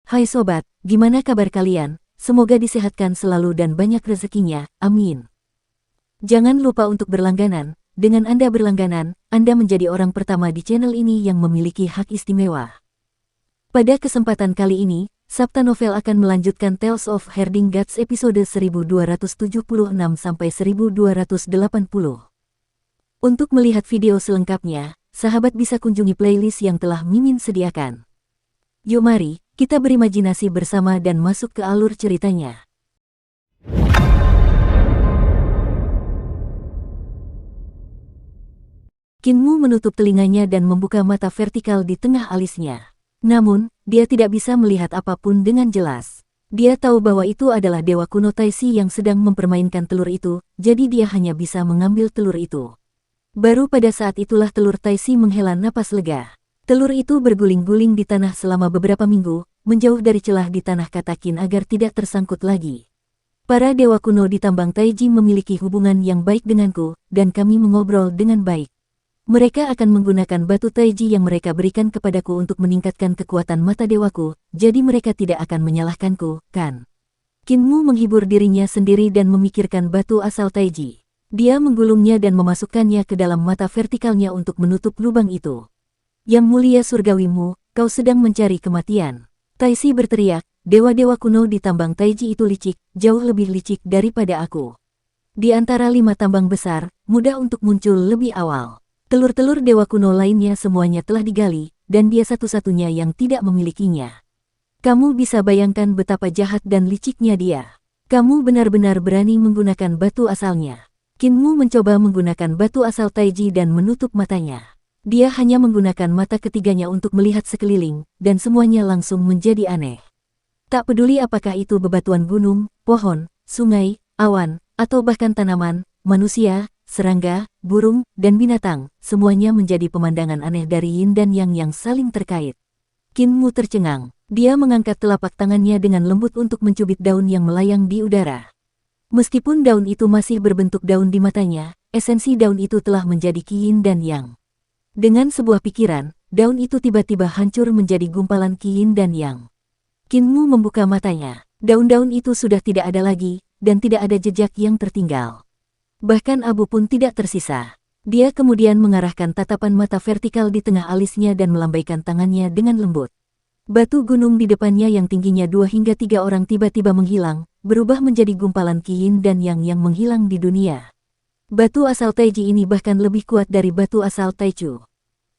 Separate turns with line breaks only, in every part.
Hai sobat, gimana kabar kalian? Semoga disehatkan selalu dan banyak rezekinya, amin. Jangan lupa untuk berlangganan. Dengan Anda berlangganan, Anda menjadi orang pertama di channel ini yang memiliki hak istimewa. Pada kesempatan kali ini, Sabta Novel akan melanjutkan Tales of Herding Gods episode 1276-1280. Untuk melihat video selengkapnya, sahabat bisa kunjungi playlist yang telah Mimin sediakan. Yuk mari, kita berimajinasi bersama dan masuk ke alur ceritanya. Kinmu menutup telinganya dan membuka mata vertikal di tengah alisnya. Namun, dia tidak bisa melihat apapun dengan jelas. Dia tahu bahwa itu adalah Dewa Kuno Taisi yang sedang mempermainkan telur itu, jadi dia hanya bisa mengambil telur itu. Baru pada saat itulah telur Taisi menghela napas lega. Telur itu berguling-guling di tanah selama beberapa minggu, menjauh dari celah di tanah, kata Qin, agar tidak tersangkut lagi. Para dewa kuno di tambang Taiji memiliki hubungan yang baik denganku, dan kami mengobrol dengan baik. Mereka akan menggunakan batu Taiji yang mereka berikan kepadaku untuk meningkatkan kekuatan mata dewaku, jadi mereka tidak akan menyalahkanku, kan? Qinmu menghibur dirinya sendiri dan memikirkan batu asal Taiji. Dia menggulungnya dan memasukkannya ke dalam mata vertikalnya untuk menutup lubang itu. Yang mulia surgawimu, kau sedang mencari kematian. Taisi berteriak, dewa-dewa kuno di tambang Taiji itu licik, jauh lebih licik daripada aku. Di antara 5 tambang besar, mudah untuk muncul lebih awal. Telur-telur dewa kuno lainnya semuanya telah digali, dan dia satu-satunya yang tidak memilikinya. Kamu bisa bayangkan betapa jahat dan liciknya dia. Kamu benar-benar berani menggunakan batu asalnya. Qinmu mencoba menggunakan batu asal Taiji dan menutup matanya. Dia hanya menggunakan mata ketiganya untuk melihat sekeliling, dan semuanya langsung menjadi aneh. Tak peduli apakah itu bebatuan gunung, pohon, sungai, awan, atau bahkan tanaman, manusia, serangga, burung, dan binatang, semuanya menjadi pemandangan aneh dari yin dan yang saling terkait. Qinmu tercengang. Dia mengangkat telapak tangannya dengan lembut untuk mencubit daun yang melayang di udara. Meskipun daun itu masih berbentuk daun di matanya, esensi daun itu telah menjadi yin dan yang. Dengan sebuah pikiran, daun itu tiba-tiba hancur menjadi gumpalan yin dan yang. Qinmu membuka matanya. Daun-daun itu sudah tidak ada lagi, dan tidak ada jejak yang tertinggal. Bahkan abu pun tidak tersisa. Dia kemudian mengarahkan tatapan mata vertikal di tengah alisnya dan melambaikan tangannya dengan lembut. Batu gunung di depannya yang tingginya 2 hingga 3 orang tiba-tiba menghilang, berubah menjadi gumpalan yin dan yang menghilang di dunia. Batu asal Taiji ini bahkan lebih kuat dari batu asal Taichu.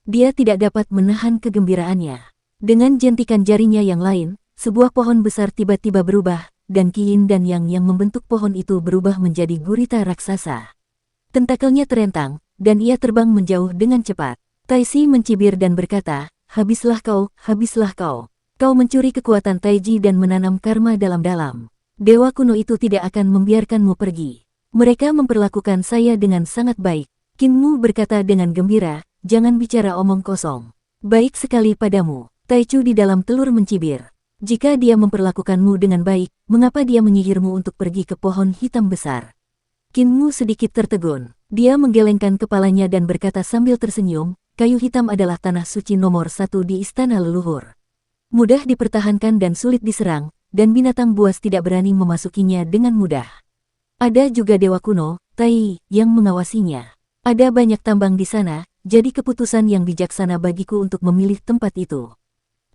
Dia tidak dapat menahan kegembiraannya. Dengan jentikan jarinya yang lain, sebuah pohon besar tiba-tiba berubah, dan yin dan yang membentuk pohon itu berubah menjadi gurita raksasa. Tentakelnya terentang, dan ia terbang menjauh dengan cepat. Taisi mencibir dan berkata, habislah kau, habislah kau. Kau mencuri kekuatan Taiji dan menanam karma dalam-dalam. Dewa kuno itu tidak akan membiarkanmu pergi. Mereka memperlakukan saya dengan sangat baik. Qinmu berkata dengan gembira, jangan bicara omong kosong. Baik sekali padamu. Taichu di dalam telur mencibir. Jika dia memperlakukanmu dengan baik, mengapa dia menyihirmu untuk pergi ke pohon hitam besar? Qinmu sedikit tertegun. Dia menggelengkan kepalanya dan berkata sambil tersenyum, kayu hitam adalah tanah suci nomor 1 di istana leluhur. Mudah dipertahankan dan sulit diserang, dan binatang buas tidak berani memasukinya dengan mudah. Ada juga dewa kuno, Tai, yang mengawasinya. Ada banyak tambang di sana, jadi keputusan yang bijaksana bagiku untuk memilih tempat itu.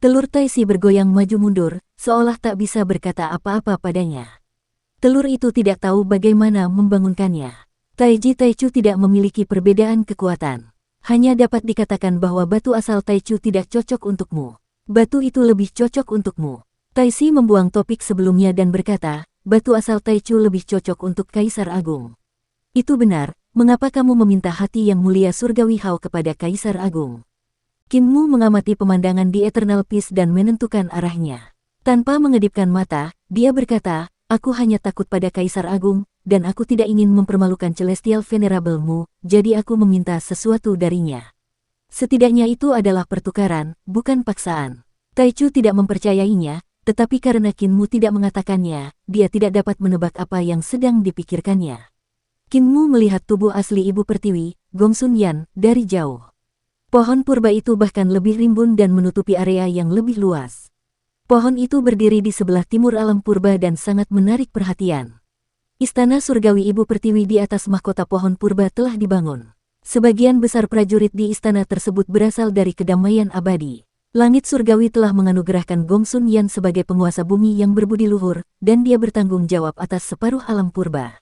Telur Taisi bergoyang maju mundur, seolah tak bisa berkata apa-apa padanya. Telur itu tidak tahu bagaimana membangunkannya. Taiji Taichu tidak memiliki perbedaan kekuatan. Hanya dapat dikatakan bahwa batu asal Taichu tidak cocok untukmu. Batu itu lebih cocok untukmu. Taisi membuang topik sebelumnya dan berkata, batu asal Taichu lebih cocok untuk Kaisar Agung. Itu benar, mengapa kamu meminta hati yang mulia surgawi Hao kepada Kaisar Agung? Qinmu mengamati pemandangan di Eternal Peace dan menentukan arahnya. Tanpa mengedipkan mata, dia berkata, aku hanya takut pada Kaisar Agung, dan aku tidak ingin mempermalukan Celestial Venerable-mu, jadi aku meminta sesuatu darinya. Setidaknya itu adalah pertukaran, bukan paksaan. Taichu tidak mempercayainya, tetapi karena Qinmu tidak mengatakannya, dia tidak dapat menebak apa yang sedang dipikirkannya. Qinmu melihat tubuh asli Ibu Pertiwi, Gongsun Yan, dari jauh. Pohon purba itu bahkan lebih rimbun dan menutupi area yang lebih luas. Pohon itu berdiri di sebelah timur alam purba dan sangat menarik perhatian. Istana surgawi Ibu Pertiwi di atas mahkota pohon purba telah dibangun. Sebagian besar prajurit di istana tersebut berasal dari kedamaian abadi. Langit surgawi telah menganugerahkan Gong Sun Yan sebagai penguasa bumi yang berbudi luhur, dan dia bertanggung jawab atas separuh alam purba.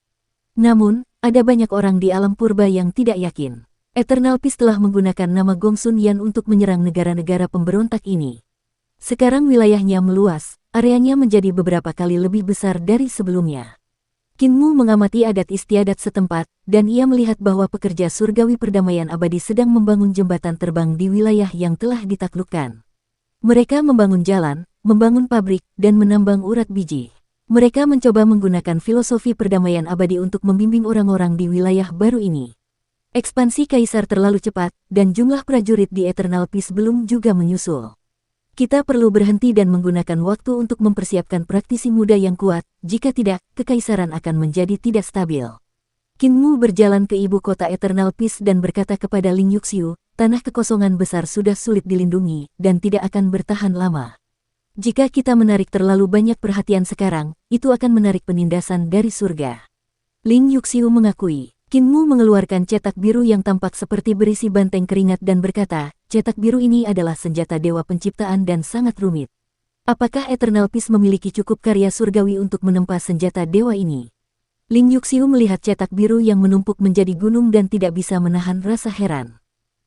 Namun, ada banyak orang di alam purba yang tidak yakin. Eternal Peace telah menggunakan nama Gong Sun Yan untuk menyerang negara-negara pemberontak ini. Sekarang wilayahnya meluas, areanya menjadi beberapa kali lebih besar dari sebelumnya. Qin Mu mengamati adat istiadat setempat, dan ia melihat bahwa pekerja surgawi perdamaian abadi sedang membangun jembatan terbang di wilayah yang telah ditaklukkan. Mereka membangun jalan, membangun pabrik, dan menambang urat biji. Mereka mencoba menggunakan filosofi perdamaian abadi untuk membimbing orang-orang di wilayah baru ini. Ekspansi Kaisar terlalu cepat, dan jumlah prajurit di Eternal Peace belum juga menyusul. Kita perlu berhenti dan menggunakan waktu untuk mempersiapkan praktisi muda yang kuat, jika tidak, kekaisaran akan menjadi tidak stabil. Qin Mu berjalan ke ibu kota Eternal Peace dan berkata kepada Ling Yuxiu, tanah kekosongan besar sudah sulit dilindungi, dan tidak akan bertahan lama. Jika kita menarik terlalu banyak perhatian sekarang, itu akan menarik penindasan dari surga. Ling Yuxiu mengakui. Qin Mu mengeluarkan cetak biru yang tampak seperti berisi banteng keringat dan berkata, cetak biru ini adalah senjata dewa penciptaan dan sangat rumit. Apakah Eternal Peace memiliki cukup karya surgawi untuk menempa senjata dewa ini? Ling Yuxiu melihat cetak biru yang menumpuk menjadi gunung dan tidak bisa menahan rasa heran.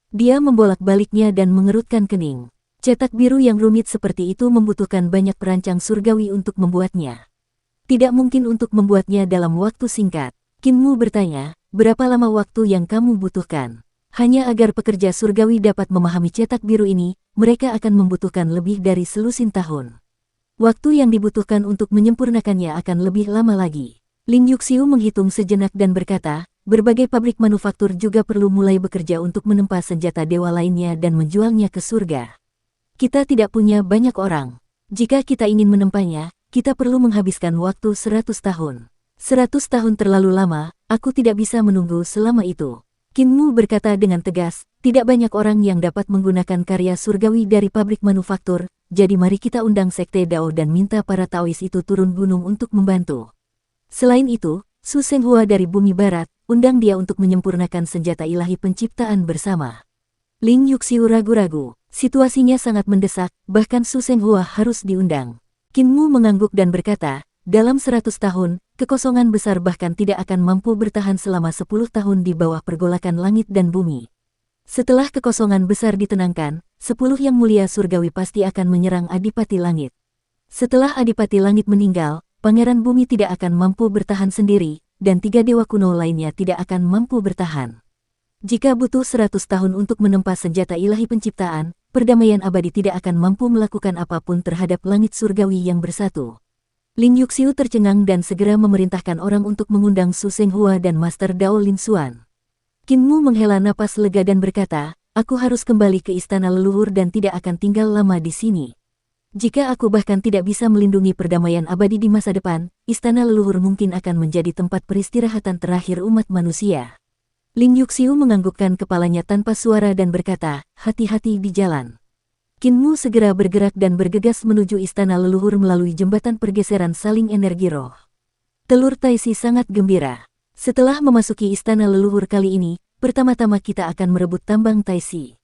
Dia membolak-baliknya dan mengerutkan kening. Cetak biru yang rumit seperti itu membutuhkan banyak perancang surgawi untuk membuatnya. Tidak mungkin untuk membuatnya dalam waktu singkat. Qin Mu bertanya, berapa lama waktu yang kamu butuhkan? Hanya agar pekerja surgawi dapat memahami cetak biru ini, mereka akan membutuhkan lebih dari selusin tahun. Waktu yang dibutuhkan untuk menyempurnakannya akan lebih lama lagi. Ling Yuxiu menghitung sejenak dan berkata, berbagai pabrik manufaktur juga perlu mulai bekerja untuk menempa senjata dewa lainnya dan menjualnya ke surga. Kita tidak punya banyak orang. Jika kita ingin menempanya, kita perlu menghabiskan waktu 100 tahun. 100 tahun terlalu lama, aku tidak bisa menunggu selama itu. Qin Mu berkata dengan tegas, tidak banyak orang yang dapat menggunakan karya surgawi dari pabrik manufaktur, jadi mari kita undang Sekte Dao dan minta para Taois itu turun gunung untuk membantu. Selain itu, Su Shenghua dari Bumi Barat, undang dia untuk menyempurnakan senjata ilahi penciptaan bersama. Ling Yuxiu ragu-ragu, situasinya sangat mendesak, bahkan Su Shenghua harus diundang. Qin Mu mengangguk dan berkata, dalam 100 tahun, kekosongan besar bahkan tidak akan mampu bertahan selama 10 tahun di bawah pergolakan langit dan bumi. Setelah kekosongan besar ditenangkan, 10 yang mulia surgawi pasti akan menyerang Adipati Langit. Setelah Adipati Langit meninggal, Pangeran Bumi tidak akan mampu bertahan sendiri, dan 3 dewa kuno lainnya tidak akan mampu bertahan. Jika butuh 100 tahun untuk menempa senjata ilahi penciptaan, perdamaian abadi tidak akan mampu melakukan apapun terhadap langit surgawi yang bersatu. Ling Yuxiu tercengang dan segera memerintahkan orang untuk mengundang Su Shenghua dan Master Dao Lin Xuan. Qin Mu menghela napas lega dan berkata, aku harus kembali ke istana leluhur dan tidak akan tinggal lama di sini. Jika aku bahkan tidak bisa melindungi perdamaian abadi di masa depan, istana leluhur mungkin akan menjadi tempat peristirahatan terakhir umat manusia. Ling Yuxiu menganggukkan kepalanya tanpa suara dan berkata, hati-hati di jalan. Qin Mu segera bergerak dan bergegas menuju istana leluhur melalui jembatan pergeseran saling energi roh. Telur Taisi sangat gembira. Setelah memasuki istana leluhur kali ini, pertama-tama kita akan merebut tambang Taisi.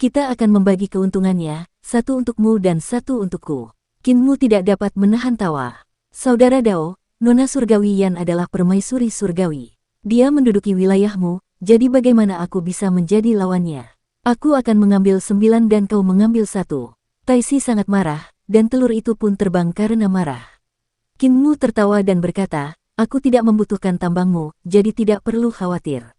Kita akan membagi keuntungannya, satu untukmu dan satu untukku. Qin Mu tidak dapat menahan tawa. Saudara Dao, Nona Surgawi Yan adalah permaisuri surgawi. Dia menduduki wilayahmu, jadi bagaimana aku bisa menjadi lawannya? Aku akan mengambil 9 dan kau mengambil 1. Taisi sangat marah, dan telur itu pun terbang karena marah. Qin Mu tertawa dan berkata, aku tidak membutuhkan tambangmu, jadi tidak perlu khawatir.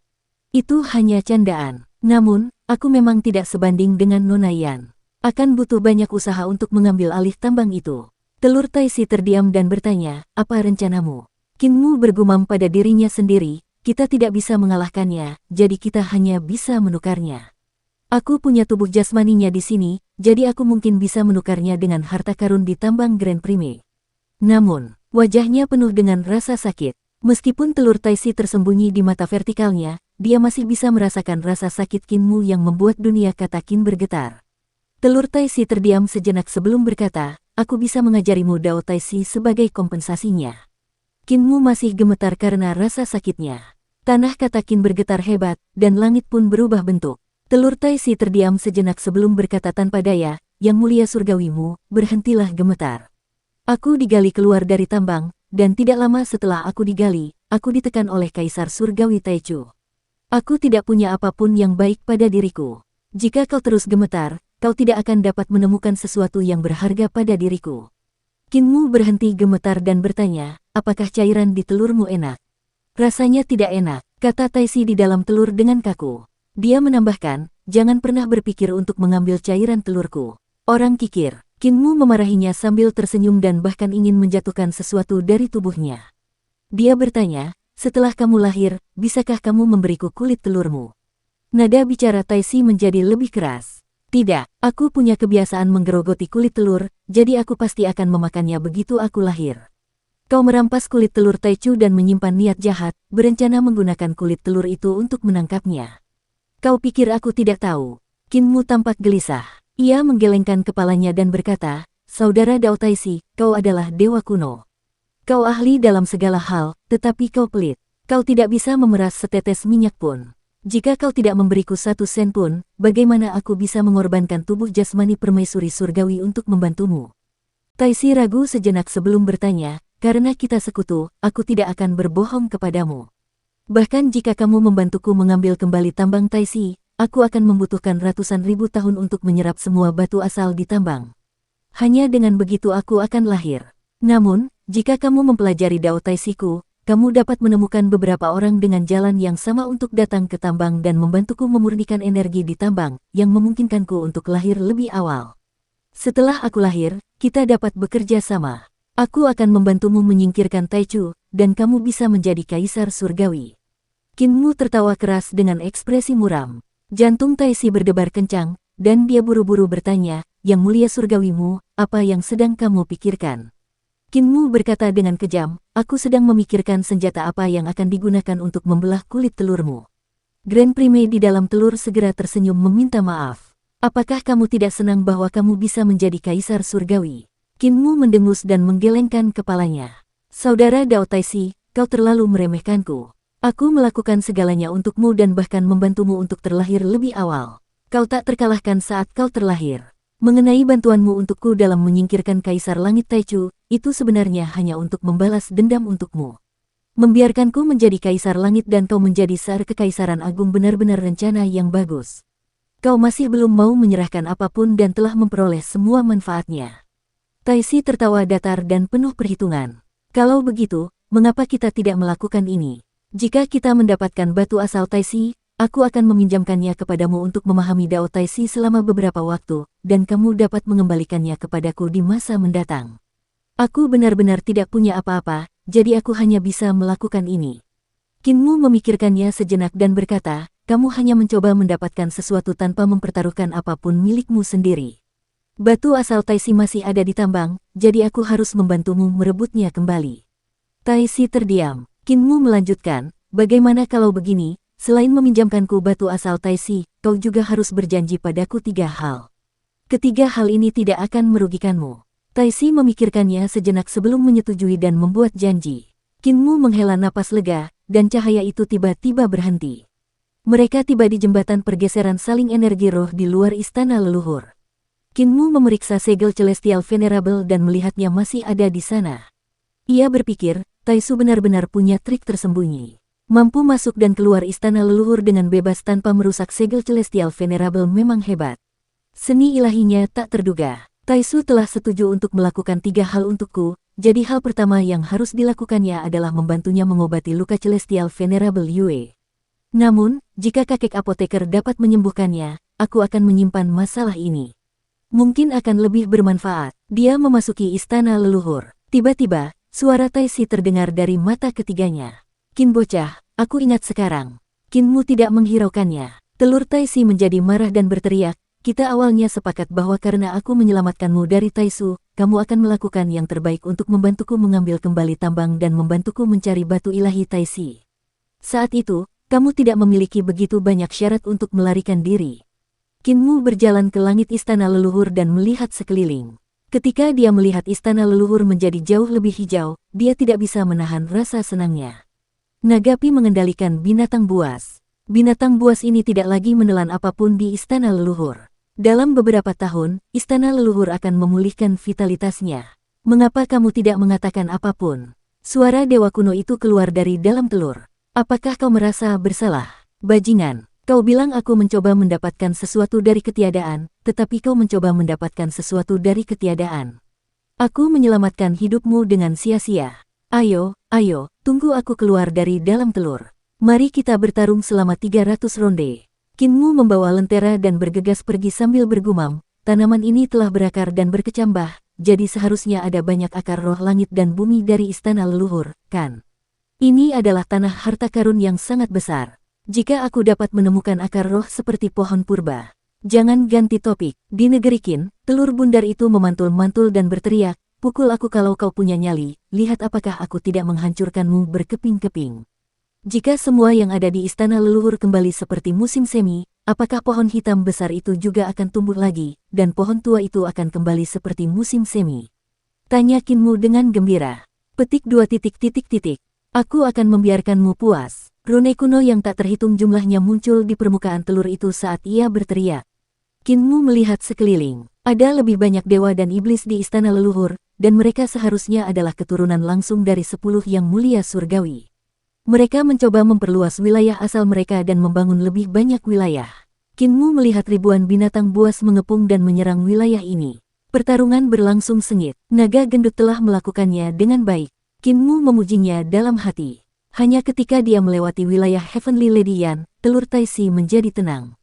Itu hanya candaan. Namun, aku memang tidak sebanding dengan Nona Yan. Akan butuh banyak usaha untuk mengambil alih tambang itu. Telur Taisi terdiam dan bertanya, apa rencanamu? Qin Mu bergumam pada dirinya sendiri, kita tidak bisa mengalahkannya, jadi kita hanya bisa menukarnya. Aku punya tubuh jasmaninya di sini, jadi aku mungkin bisa menukarnya dengan harta karun di tambang Grand Prime. Namun, wajahnya penuh dengan rasa sakit. Meskipun telur Taisi tersembunyi di mata vertikalnya, dia masih bisa merasakan rasa sakit Qin Mu yang membuat dunia kata Qin bergetar. Telur Taisi terdiam sejenak sebelum berkata, aku bisa mengajarimu Dao Tai Si sebagai kompensasinya. Qinmu masih gemetar karena rasa sakitnya. Tanah kata Qin bergetar hebat, dan langit pun berubah bentuk. Telur Tai Si terdiam sejenak sebelum berkata tanpa daya, "Yang mulia surgawimu, berhentilah gemetar. Aku digali keluar dari tambang, dan tidak lama setelah aku digali, aku ditekan oleh Kaisar Surgawi Taichu. Aku tidak punya apapun yang baik pada diriku. Jika kau terus gemetar, kau tidak akan dapat menemukan sesuatu yang berharga pada diriku." Qinmu berhenti gemetar dan bertanya, "Apakah cairan di telurmu enak?" "Rasanya tidak enak," kata Tai Si di dalam telur dengan kaku. Dia menambahkan, "Jangan pernah berpikir untuk mengambil cairan telurku. Orang kikir." Qinmu memarahinya sambil tersenyum dan bahkan ingin menjatuhkan sesuatu dari tubuhnya. Dia bertanya, "Setelah kamu lahir, bisakah kamu memberiku kulit telurmu?" Nada bicara Tai Si menjadi lebih keras. "Tidak, aku punya kebiasaan menggerogoti kulit telur, jadi aku pasti akan memakannya begitu aku lahir." Kau merampas kulit telur Taichu dan menyimpan niat jahat, berencana menggunakan kulit telur itu untuk menangkapnya. Kau pikir aku tidak tahu? Qinmu tampak gelisah. Ia menggelengkan kepalanya dan berkata, "Saudara Dao Tai Si, kau adalah dewa kuno. Kau ahli dalam segala hal, tetapi kau pelit. Kau tidak bisa memeras setetes minyak pun. Jika kau tidak memberiku 1 sen pun, bagaimana aku bisa mengorbankan tubuh jasmani permaisuri surgawi untuk membantumu?" Tai Si ragu sejenak sebelum bertanya, "Karena kita sekutu, aku tidak akan berbohong kepadamu. Bahkan jika kamu membantuku mengambil kembali tambang Tai Si, aku akan membutuhkan ratusan ribu tahun untuk menyerap semua batu asal di tambang. Hanya dengan begitu aku akan lahir. Namun, jika kamu mempelajari Dao Tai Si-ku, kamu dapat menemukan beberapa orang dengan jalan yang sama untuk datang ke tambang dan membantuku memurnikan energi di tambang, yang memungkinkanku untuk lahir lebih awal. Setelah aku lahir, kita dapat bekerja sama. Aku akan membantumu menyingkirkan Taichu, dan kamu bisa menjadi kaisar surgawi." Qinmu tertawa keras dengan ekspresi muram. Jantung Tai Si berdebar kencang, dan dia buru-buru bertanya, "Yang mulia surgawimu, apa yang sedang kamu pikirkan?" Qinmu berkata dengan kejam, "Aku sedang memikirkan senjata apa yang akan digunakan untuk membelah kulit telurmu." Grand Prime di dalam telur segera tersenyum meminta maaf. "Apakah kamu tidak senang bahwa kamu bisa menjadi kaisar surgawi?" Qinmu mendengus dan menggelengkan kepalanya. "Saudara Dao Tai Si, kau terlalu meremehkanku. Aku melakukan segalanya untukmu dan bahkan membantumu untuk terlahir lebih awal. Kau tak terkalahkan saat kau terlahir. Mengenai bantuanmu untukku dalam menyingkirkan Kaisar Langit Taichu, itu sebenarnya hanya untuk membalas dendam untukmu. Membiarkanku menjadi Kaisar Langit dan kau menjadi Sar Kekaisaran Agung benar-benar rencana yang bagus. Kau masih belum mau menyerahkan apapun dan telah memperoleh semua manfaatnya." Tai Si tertawa datar dan penuh perhitungan. "Kalau begitu, mengapa kita tidak melakukan ini? Jika kita mendapatkan batu asal Tai Si, aku akan meminjamkannya kepadamu untuk memahami Dao Tai Si selama beberapa waktu, dan kamu dapat mengembalikannya kepadaku di masa mendatang. Aku benar-benar tidak punya apa-apa, jadi aku hanya bisa melakukan ini." Qinmu memikirkannya sejenak dan berkata, "Kamu hanya mencoba mendapatkan sesuatu tanpa mempertaruhkan apapun milikmu sendiri. Batu asal Tai Si masih ada di tambang, jadi aku harus membantumu merebutnya kembali." Tai Si terdiam. Qinmu melanjutkan, "Bagaimana kalau begini, selain meminjamkanku batu asal Tai Si, kau juga harus berjanji padaku 3 hal. Ketiga hal ini tidak akan merugikanmu." Tai Si memikirkannya sejenak sebelum menyetujui dan membuat janji. Qinmu menghela napas lega, dan cahaya itu tiba-tiba berhenti. Mereka tiba di jembatan pergeseran saling energi roh di luar istana leluhur. Qinmu memeriksa segel Celestial Venerable dan melihatnya masih ada di sana. Ia berpikir, Taisu benar-benar punya trik tersembunyi. Mampu masuk dan keluar istana leluhur dengan bebas tanpa merusak segel Celestial Venerable memang hebat. Seni ilahinya tak terduga. Taisu telah setuju untuk melakukan 3 hal untukku, jadi hal pertama yang harus dilakukannya adalah membantunya mengobati luka Celestial Venerable Yue. Namun, jika kakek apoteker dapat menyembuhkannya, aku akan menyimpan masalah ini. Mungkin akan lebih bermanfaat. Dia memasuki istana leluhur. Tiba-tiba, suara Tai Si terdengar dari mata ketiganya. "Qin bocah, aku ingat sekarang." Qinmu tidak menghiraukannya. Telur Tai Si menjadi marah dan berteriak, "Kita awalnya sepakat bahwa karena aku menyelamatkanmu dari Taisu, kamu akan melakukan yang terbaik untuk membantuku mengambil kembali tambang dan membantuku mencari batu ilahi Tai Si. Saat itu, kamu tidak memiliki begitu banyak syarat untuk melarikan diri." Qinmu berjalan ke langit istana leluhur dan melihat sekeliling. Ketika dia melihat istana leluhur menjadi jauh lebih hijau, dia tidak bisa menahan rasa senangnya. Nagapi mengendalikan binatang buas. Binatang buas ini tidak lagi menelan apapun di istana leluhur. Dalam beberapa tahun, istana leluhur akan memulihkan vitalitasnya. Mengapa kamu tidak mengatakan apapun? Suara dewa kuno itu keluar dari dalam telur. Apakah kau merasa bersalah? Bajingan, kau bilang aku mencoba mendapatkan sesuatu dari ketiadaan, tetapi kau mencoba mendapatkan sesuatu dari ketiadaan. Aku menyelamatkan hidupmu dengan sia-sia. Ayo, tunggu aku keluar dari dalam telur. Mari kita bertarung selama 300 ronde. Kinmu membawa lentera dan bergegas pergi sambil bergumam, tanaman ini telah berakar dan berkecambah, jadi seharusnya ada banyak akar roh langit dan bumi dari istana leluhur, kan? Ini adalah tanah harta karun yang sangat besar. Jika aku dapat menemukan akar roh seperti pohon purba. Jangan ganti topik. Di negeri Qin, telur bundar itu memantul-mantul dan berteriak, pukul aku kalau kau punya nyali, lihat apakah aku tidak menghancurkanmu berkeping-keping. Jika semua yang ada di istana leluhur kembali seperti musim semi, apakah pohon hitam besar itu juga akan tumbuh lagi, dan pohon tua itu akan kembali seperti musim semi? Tanya Kinmu dengan gembira. Petik 2. Aku akan membiarkanmu puas. Rune kuno yang tak terhitung jumlahnya muncul di permukaan telur itu saat ia berteriak. Kinmu melihat sekeliling. Ada lebih banyak dewa dan iblis di istana leluhur, dan mereka seharusnya adalah keturunan langsung dari 10 yang mulia surgawi. Mereka mencoba memperluas wilayah asal mereka dan membangun lebih banyak wilayah. Kinmu melihat ribuan binatang buas mengepung dan menyerang wilayah ini. Pertarungan berlangsung sengit. Naga gendut telah melakukannya dengan baik. Kinmu memujinya dalam hati. Hanya ketika dia melewati wilayah Heavenly Lady Yan, telur Taisi menjadi tenang.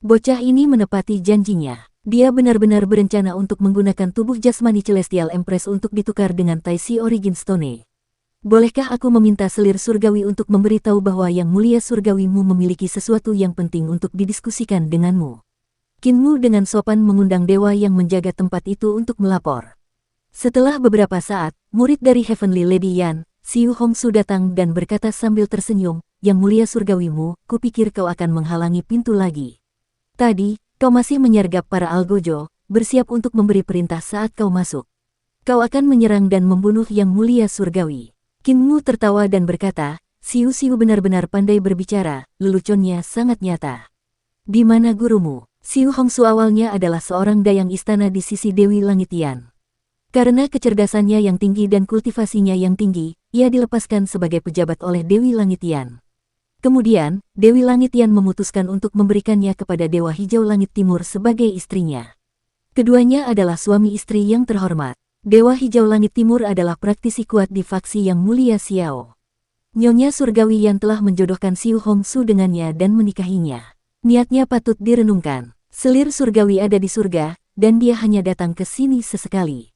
Bocah ini menepati janjinya. Dia benar-benar berencana untuk menggunakan tubuh jasmani Celestial Empress untuk ditukar dengan Taisi Origin Stone. Bolehkah aku meminta selir surgawi untuk memberitahu bahwa yang mulia surgawimu memiliki sesuatu yang penting untuk didiskusikan denganmu? Kinmu dengan sopan mengundang dewa yang menjaga tempat itu untuk melapor. Setelah beberapa saat, murid dari Heavenly Lady Yan, Xiu Hongsu datang dan berkata sambil tersenyum, yang mulia surgawimu, kupikir kau akan menghalangi pintu lagi. Tadi, kau masih menyergap para algojo, bersiap untuk memberi perintah saat kau masuk. Kau akan menyerang dan membunuh yang mulia surgawi. Kinmu tertawa dan berkata, Xiu benar-benar pandai berbicara, leluconnya sangat nyata. Di mana gurumu? Xiu Hongsu awalnya adalah seorang dayang istana di sisi Dewi Langit Yan. Karena kecerdasannya yang tinggi dan kultivasinya yang tinggi, ia dilepaskan sebagai pejabat oleh Dewi Langit Yan. Kemudian, Dewi Langit Yan memutuskan untuk memberikannya kepada Dewa Hijau Langit Timur sebagai istrinya. Keduanya adalah suami istri yang terhormat. Dewa Hijau Langit Timur adalah praktisi kuat di faksi yang mulia Xiao. Nyonya Surgawi yang telah menjodohkan Xiu Hongsu dengannya dan menikahinya. Niatnya patut direnungkan. Selir surgawi ada di surga, dan dia hanya datang ke sini sesekali.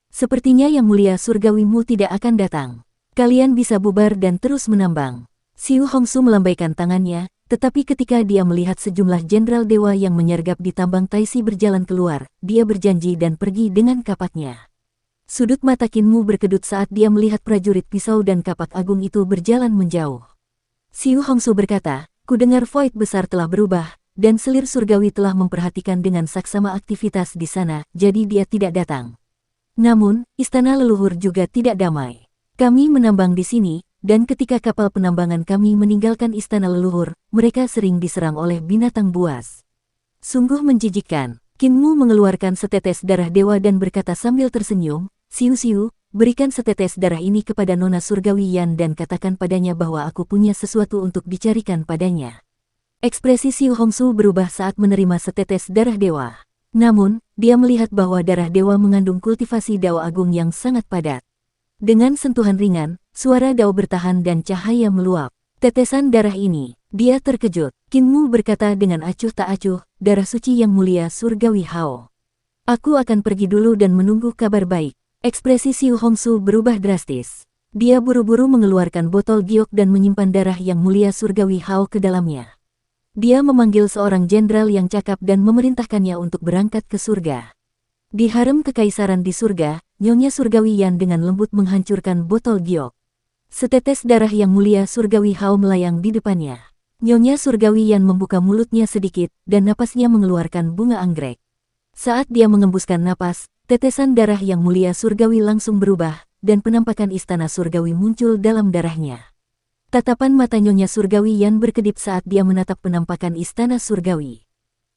Sepertinya yang mulia surgawimu tidak akan datang. Kalian bisa bubar dan terus menambang. Xiu Hongsu melambaikan tangannya, tetapi ketika dia melihat sejumlah jenderal dewa yang menyergap di tambang Taisi berjalan keluar, dia berjanji dan pergi dengan kapaknya. Sudut mata Kinmu berkedut saat dia melihat prajurit pisau dan kapak agung itu berjalan menjauh. Xiu Hongsu berkata, kudengar Void besar telah berubah, dan selir surgawi telah memperhatikan dengan saksama aktivitas di sana, jadi dia tidak datang. Namun, istana leluhur juga tidak damai. Kami menambang di sini, dan ketika kapal penambangan kami meninggalkan istana leluhur, mereka sering diserang oleh binatang buas. Sungguh menjijikkan. Kinmu mengeluarkan setetes darah dewa dan berkata sambil tersenyum, Xiu, berikan setetes darah ini kepada Nona Surgawi Yan dan katakan padanya bahwa aku punya sesuatu untuk dicarikan padanya. Ekspresi Xiu Hongsu berubah saat menerima setetes darah dewa. Namun, dia melihat bahwa darah dewa mengandung kultivasi Dao Agung yang sangat padat. Dengan sentuhan ringan, suara Dao bertahan dan cahaya meluap. Tetesan darah ini, dia terkejut. Kinmu berkata dengan acuh tak acuh, darah suci yang mulia Surgawi Hao. Aku akan pergi dulu dan menunggu kabar baik. Ekspresi Xiu Hongsu berubah drastis. Dia buru-buru mengeluarkan botol giok dan menyimpan darah yang mulia Surgawi Hao ke dalamnya. Dia memanggil seorang jenderal yang cakap dan memerintahkannya untuk berangkat ke surga. Di harem kekaisaran di surga, Nyonya Surgawi Yan dengan lembut menghancurkan botol giok. Setetes darah yang mulia Surgawi Hao melayang di depannya. Nyonya Surgawi Yan membuka mulutnya sedikit, dan napasnya mengeluarkan bunga anggrek. Saat dia mengembuskan napas, Tetesan darah yang mulia surgawi langsung berubah, dan penampakan istana surgawi muncul dalam darahnya. Tatapan mata Nyonya Surgawi Yan berkedip saat dia menatap penampakan istana surgawi.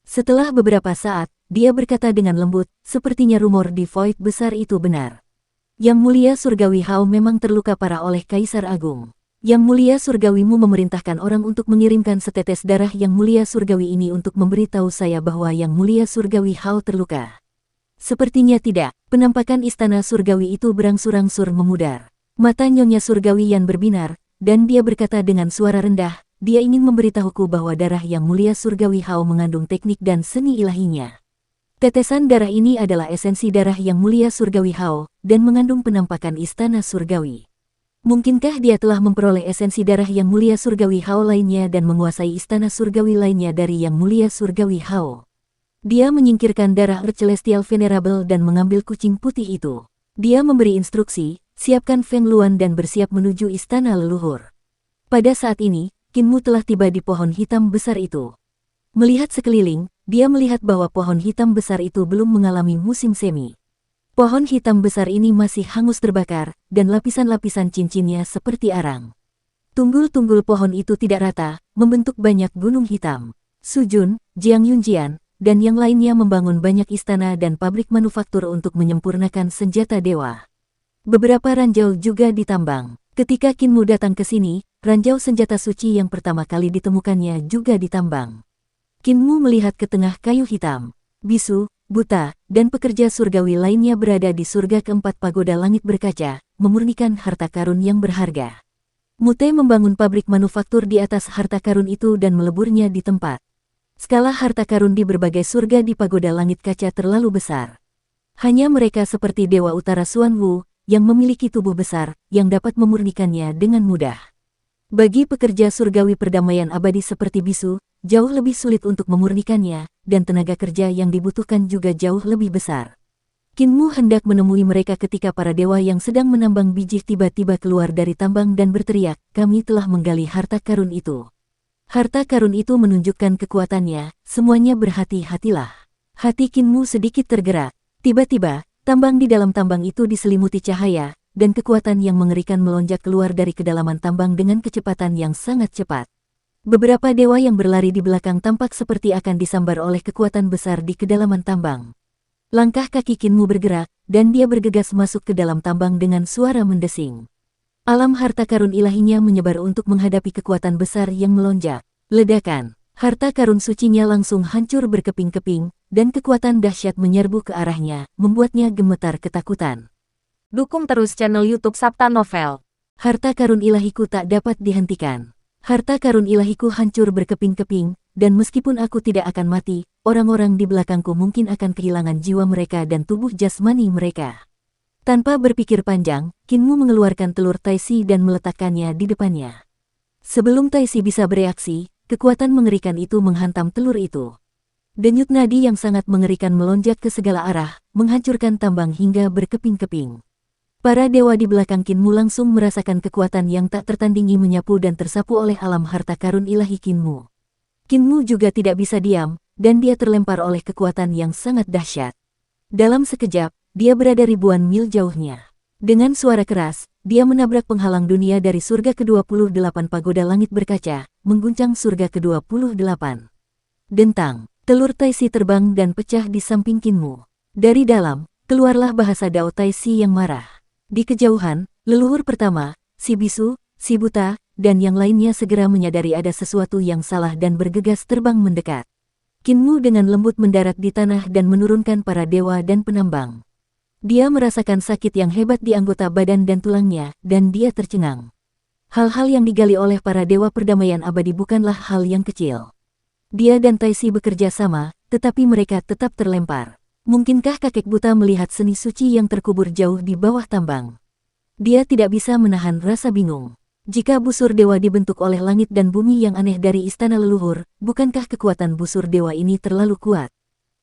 Setelah beberapa saat, dia berkata dengan lembut, sepertinya rumor di Void besar itu benar. Yang mulia surgawi Hao memang terluka parah oleh Kaisar Agung. Yang mulia surgawimu memerintahkan orang untuk mengirimkan setetes darah yang mulia surgawi ini untuk memberitahu saya bahwa yang mulia surgawi Hao terluka. Sepertinya tidak, penampakan istana surgawi itu berangsur-angsur memudar. Mata Nyonya Surgawi Yan berbinar, dan dia berkata dengan suara rendah, dia ingin memberitahuku bahwa darah yang mulia surgawi Hao mengandung teknik dan seni ilahinya. Tetesan darah ini adalah esensi darah yang mulia surgawi Hao, dan mengandung penampakan istana surgawi. Mungkinkah dia telah memperoleh esensi darah yang mulia surgawi Hao lainnya dan menguasai istana surgawi lainnya dari yang mulia surgawi Hao? Dia menyingkirkan darah Earth Celestial Venerable dan mengambil kucing putih itu. Dia memberi instruksi, siapkan Feng Luan dan bersiap menuju istana leluhur. Pada saat ini, Qin Mu telah tiba di pohon hitam besar itu. Melihat sekeliling, dia melihat bahwa pohon hitam besar itu belum mengalami musim semi. Pohon hitam besar ini masih hangus terbakar, dan lapisan-lapisan cincinnya seperti arang. Tunggul-tunggul pohon itu tidak rata, membentuk banyak gunung hitam. Su Jun, Jiang Yunjian, dan yang lainnya membangun banyak istana dan pabrik manufaktur untuk menyempurnakan senjata dewa. Beberapa ranjau juga ditambang. Ketika Qin Mu datang ke sini, ranjau senjata suci yang pertama kali ditemukannya juga ditambang. Qin Mu melihat ke tengah kayu hitam. Bisu, buta, dan pekerja surgawi lainnya berada di surga keempat pagoda langit berkaca, memurnikan harta karun yang berharga. Mute membangun pabrik manufaktur di atas harta karun itu dan meleburnya di tempat. Skala harta karun di berbagai surga di pagoda langit kaca terlalu besar. Hanya mereka seperti Dewa Utara Xuan Wu, yang memiliki tubuh besar, yang dapat memurnikannya dengan mudah. Bagi pekerja surgawi perdamaian abadi seperti Bisu, jauh lebih sulit untuk memurnikannya, dan tenaga kerja yang dibutuhkan juga jauh lebih besar. Qin Mu hendak menemui mereka ketika para dewa yang sedang menambang biji tiba-tiba keluar dari tambang dan berteriak, kami telah menggali harta karun itu. Harta karun itu menunjukkan kekuatannya, semuanya berhati-hatilah. Hati Qin Mu sedikit tergerak. Tiba-tiba, tambang di dalam tambang itu diselimuti cahaya, dan kekuatan yang mengerikan melonjak keluar dari kedalaman tambang dengan kecepatan yang sangat cepat. Beberapa dewa yang berlari di belakang tampak seperti akan disambar oleh kekuatan besar di kedalaman tambang. Langkah kaki Qin Mu bergerak, dan dia bergegas masuk ke dalam tambang dengan suara mendesing. Alam harta karun ilahinya menyebar untuk menghadapi kekuatan besar yang melonjak. Ledakan, harta karun sucinya langsung hancur berkeping-keping, dan kekuatan dahsyat menyerbu ke arahnya, membuatnya gemetar ketakutan.
Dukung terus channel YouTube Sabta Novel.
Harta karun ilahiku tak dapat dihentikan. Harta karun ilahiku hancur berkeping-keping, dan meskipun aku tidak akan mati, orang-orang di belakangku mungkin akan kehilangan jiwa mereka dan tubuh jasmani mereka. Tanpa berpikir panjang, Qin Mu mengeluarkan telur Taisi dan meletakkannya di depannya. Sebelum Taisi bisa bereaksi, kekuatan mengerikan itu menghantam telur itu. Denyut nadi yang sangat mengerikan melonjak ke segala arah, menghancurkan tambang hingga berkeping-keping. Para dewa di belakang Qin Mu langsung merasakan kekuatan yang tak tertandingi menyapu dan tersapu oleh alam harta karun ilahi Qin Mu. Qin Mu juga tidak bisa diam, dan dia terlempar oleh kekuatan yang sangat dahsyat. Dalam sekejap, dia berada ribuan mil jauhnya. Dengan suara keras, dia menabrak penghalang dunia dari surga ke-28 pagoda langit berkaca, mengguncang surga ke-28. Dentang. Telur Taisi terbang dan pecah di samping Qin Mu. Dari dalam, keluarlah bahasa Dao Taisi yang marah. Di kejauhan, leluhur pertama, si Bisu, si buta, dan yang lainnya segera menyadari ada sesuatu yang salah dan bergegas terbang mendekat. Qin Mu dengan lembut mendarat di tanah dan menurunkan para dewa dan penambang. Dia merasakan sakit yang hebat di anggota badan dan tulangnya, dan dia tercengang. Hal-hal yang digali oleh para dewa perdamaian abadi bukanlah hal yang kecil. Dia dan Taisi bekerja sama, tetapi mereka tetap terlempar. Mungkinkah kakek buta melihat seni suci yang terkubur jauh di bawah tambang? Dia tidak bisa menahan rasa bingung. Jika busur dewa dibentuk oleh langit dan bumi yang aneh dari istana leluhur, bukankah kekuatan busur dewa ini terlalu kuat?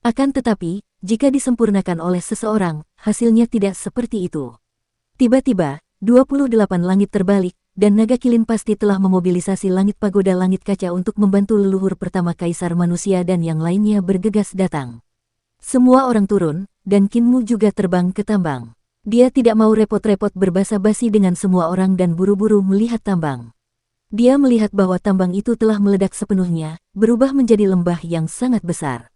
Akan tetapi, jika disempurnakan oleh seseorang, hasilnya tidak seperti itu. Tiba-tiba, 28 langit terbalik, dan naga kilin pasti telah memobilisasi langit pagoda langit kaca untuk membantu leluhur pertama kaisar manusia dan yang lainnya bergegas datang. Semua orang turun, dan Kinmu juga terbang ke tambang. Dia tidak mau repot-repot berbasa-basi dengan semua orang dan buru-buru melihat tambang. Dia melihat bahwa tambang itu telah meledak sepenuhnya, berubah menjadi lembah yang sangat besar.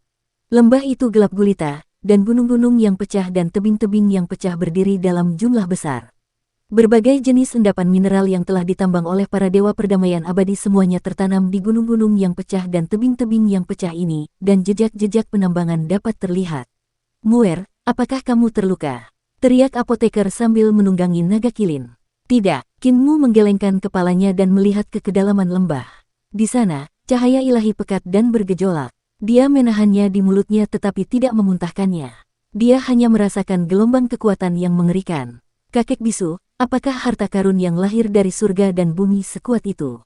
Lembah itu gelap gulita, dan gunung-gunung yang pecah dan tebing-tebing yang pecah berdiri dalam jumlah besar. Berbagai jenis endapan mineral yang telah ditambang oleh para dewa perdamaian abadi semuanya tertanam di gunung-gunung yang pecah dan tebing-tebing yang pecah ini, dan jejak-jejak penambangan dapat terlihat. "Muer, apakah kamu terluka?" teriak apoteker sambil menunggangi naga kilin. "Tidak." Kinmu menggelengkan kepalanya dan melihat ke kedalaman lembah. Di sana, cahaya ilahi pekat dan bergejolak. Dia menahannya di mulutnya tetapi tidak memuntahkannya. Dia hanya merasakan gelombang kekuatan yang mengerikan. "Kakek bisu, apakah harta karun yang lahir dari surga dan bumi sekuat itu?"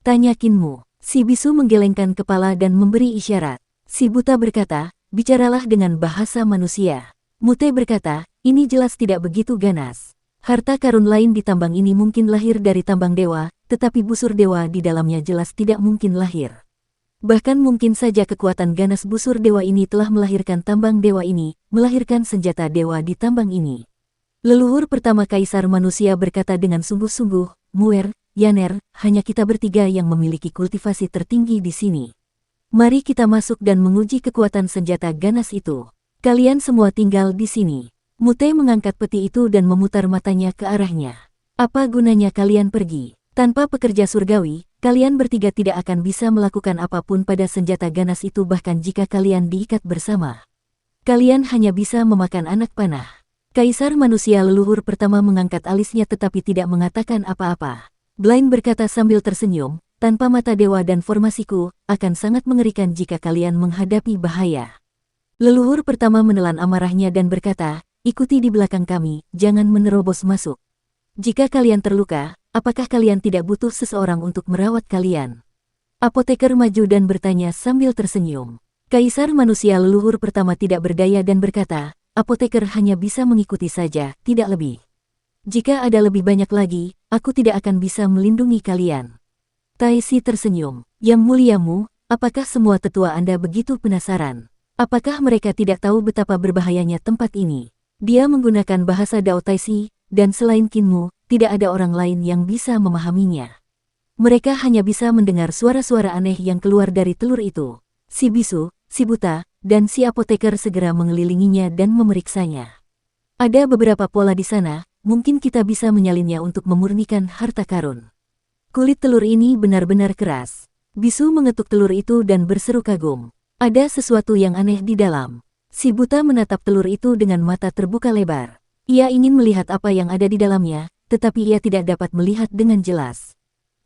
tanya Kinmu. Si bisu menggelengkan kepala dan memberi isyarat. Si buta berkata, "Bicaralah dengan bahasa manusia." Mute berkata, "Ini jelas tidak begitu ganas. Harta karun lain di tambang ini mungkin lahir dari tambang dewa, tetapi busur dewa di dalamnya jelas tidak mungkin lahir. Bahkan mungkin saja kekuatan ganas busur dewa ini telah melahirkan tambang dewa ini, melahirkan senjata dewa di tambang ini." Leluhur pertama Kaisar Manusia berkata dengan sungguh-sungguh, "Muer, Yaner, hanya kita bertiga yang memiliki kultivasi tertinggi di sini. Mari kita masuk dan menguji kekuatan senjata ganas itu. Kalian semua tinggal di sini." Mute mengangkat peti itu dan memutar matanya ke arahnya. "Apa gunanya kalian pergi? Tanpa pekerja surgawi, kalian bertiga tidak akan bisa melakukan apapun pada senjata ganas itu bahkan jika kalian diikat bersama. Kalian hanya bisa memakan anak panah." Kaisar Manusia leluhur pertama mengangkat alisnya tetapi tidak mengatakan apa-apa. Blaine berkata sambil tersenyum, "Tanpa mata dewa dan formasiku, akan sangat mengerikan jika kalian menghadapi bahaya." Leluhur pertama menelan amarahnya dan berkata, "Ikuti di belakang kami, jangan menerobos masuk. Jika kalian terluka, apakah kalian tidak butuh seseorang untuk merawat kalian?" Apoteker maju dan bertanya sambil tersenyum. Kaisar Manusia leluhur pertama tidak berdaya dan berkata, "Apoteker hanya bisa mengikuti saja, tidak lebih. Jika ada lebih banyak lagi, aku tidak akan bisa melindungi kalian." Taisi tersenyum. "Yang muliamu, apakah semua tetua Anda begitu penasaran? Apakah mereka tidak tahu betapa berbahayanya tempat ini?" Dia menggunakan bahasa Dao Taisi, dan selain Kinmu, tidak ada orang lain yang bisa memahaminya. Mereka hanya bisa mendengar suara-suara aneh yang keluar dari telur itu. Si bisu, si buta, dan si apoteker segera mengelilinginya dan memeriksanya. "Ada beberapa pola di sana, mungkin kita bisa menyalinnya untuk memurnikan harta karun." Kulit telur ini benar-benar keras. Bisu mengetuk telur itu dan berseru kagum. "Ada sesuatu yang aneh di dalam." Si buta menatap telur itu dengan mata terbuka lebar. Ia ingin melihat apa yang ada di dalamnya, tetapi ia tidak dapat melihat dengan jelas.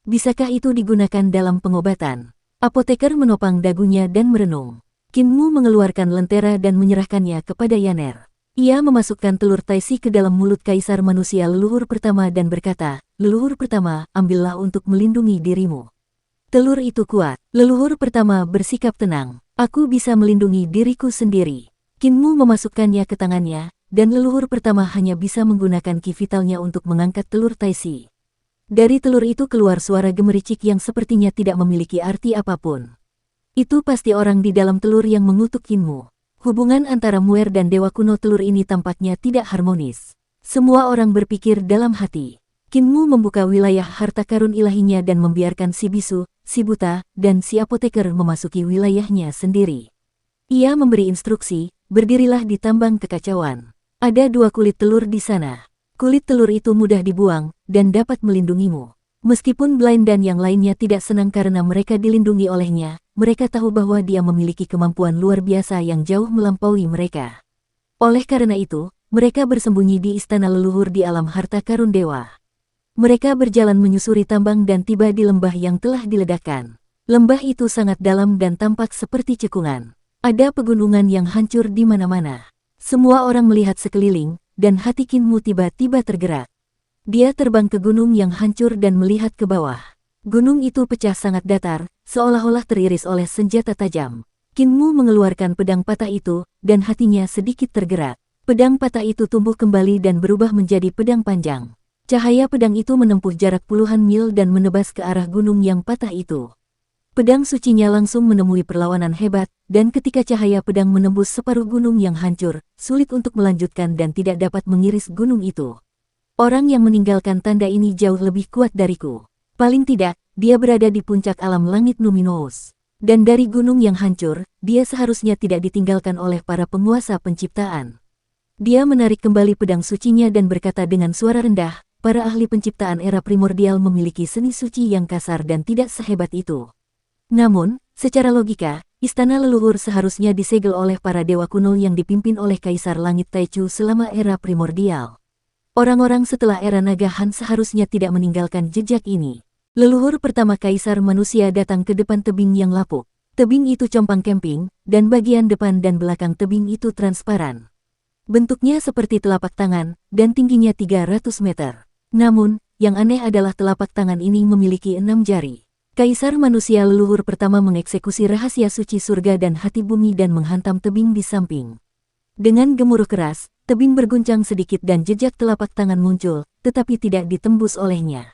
"Bisakah itu digunakan dalam pengobatan?" Apoteker menopang dagunya dan merenung. Kinmu mengeluarkan lentera dan menyerahkannya kepada Yaner. Ia memasukkan telur Taisi ke dalam mulut Kaisar Manusia leluhur pertama dan berkata, "Leluhur pertama, ambillah untuk melindungi dirimu." Telur itu kuat. Leluhur pertama bersikap tenang. "Aku bisa melindungi diriku sendiri." Kinmu memasukkannya ke tangannya, dan leluhur pertama hanya bisa menggunakan ki vitalnya untuk mengangkat telur Taisi. Dari telur itu keluar suara gemericik yang sepertinya tidak memiliki arti apapun. Itu pasti orang di dalam telur yang mengutuk Kinmu. Hubungan antara Muer dan Dewa Kuno telur ini tampaknya tidak harmonis. Semua orang berpikir dalam hati. Kinmu membuka wilayah harta karun ilahinya dan membiarkan si bisu, si buta, dan si apoteker memasuki wilayahnya sendiri. Ia memberi instruksi, "Berdirilah di tambang kekacauan. Ada 2 kulit telur di sana. Kulit telur itu mudah dibuang, dan dapat melindungimu." Meskipun Blaine dan yang lainnya tidak senang karena mereka dilindungi olehnya, mereka tahu bahwa dia memiliki kemampuan luar biasa yang jauh melampaui mereka. Oleh karena itu, mereka bersembunyi di istana leluhur di alam harta karun dewa. Mereka berjalan menyusuri tambang dan tiba di lembah yang telah diledakkan. Lembah itu sangat dalam dan tampak seperti cekungan. Ada pegunungan yang hancur di mana-mana. Semua orang melihat sekeliling, dan hati Kinmu tiba-tiba tergerak. Dia terbang ke gunung yang hancur dan melihat ke bawah. Gunung itu pecah sangat datar, seolah-olah teriris oleh senjata tajam. Kinmu mengeluarkan pedang patah itu, dan hatinya sedikit tergerak. Pedang patah itu tumbuh kembali dan berubah menjadi pedang panjang. Cahaya pedang itu menempuh jarak puluhan mil dan menebas ke arah gunung yang patah itu. Pedang sucinya langsung menemui perlawanan hebat, dan ketika cahaya pedang menembus separuh gunung yang hancur, sulit untuk melanjutkan dan tidak dapat mengiris gunung itu. Orang yang meninggalkan tanda ini jauh lebih kuat dariku. Paling tidak, dia berada di puncak alam langit Numinous. Dan dari gunung yang hancur, dia seharusnya tidak ditinggalkan oleh para penguasa penciptaan. Dia menarik kembali pedang sucinya dan berkata dengan suara rendah, para ahli penciptaan era primordial memiliki seni suci yang kasar dan tidak sehebat itu. Namun, secara logika, istana leluhur seharusnya disegel oleh para dewa kuno yang dipimpin oleh Kaisar Langit Taichu selama era primordial. Orang-orang setelah era Naga Han seharusnya tidak meninggalkan jejak ini. Leluhur pertama Kaisar Manusia datang ke depan tebing yang lapuk. Tebing itu compang camping, dan bagian depan dan belakang tebing itu transparan. Bentuknya seperti telapak tangan, dan tingginya 300 meter. Namun, yang aneh adalah telapak tangan ini memiliki 6 jari. Kaisar Manusia leluhur pertama mengeksekusi rahasia suci surga dan hati bumi dan menghantam tebing di samping. Dengan gemuruh keras, tebing berguncang sedikit dan jejak telapak tangan muncul, tetapi tidak ditembus olehnya.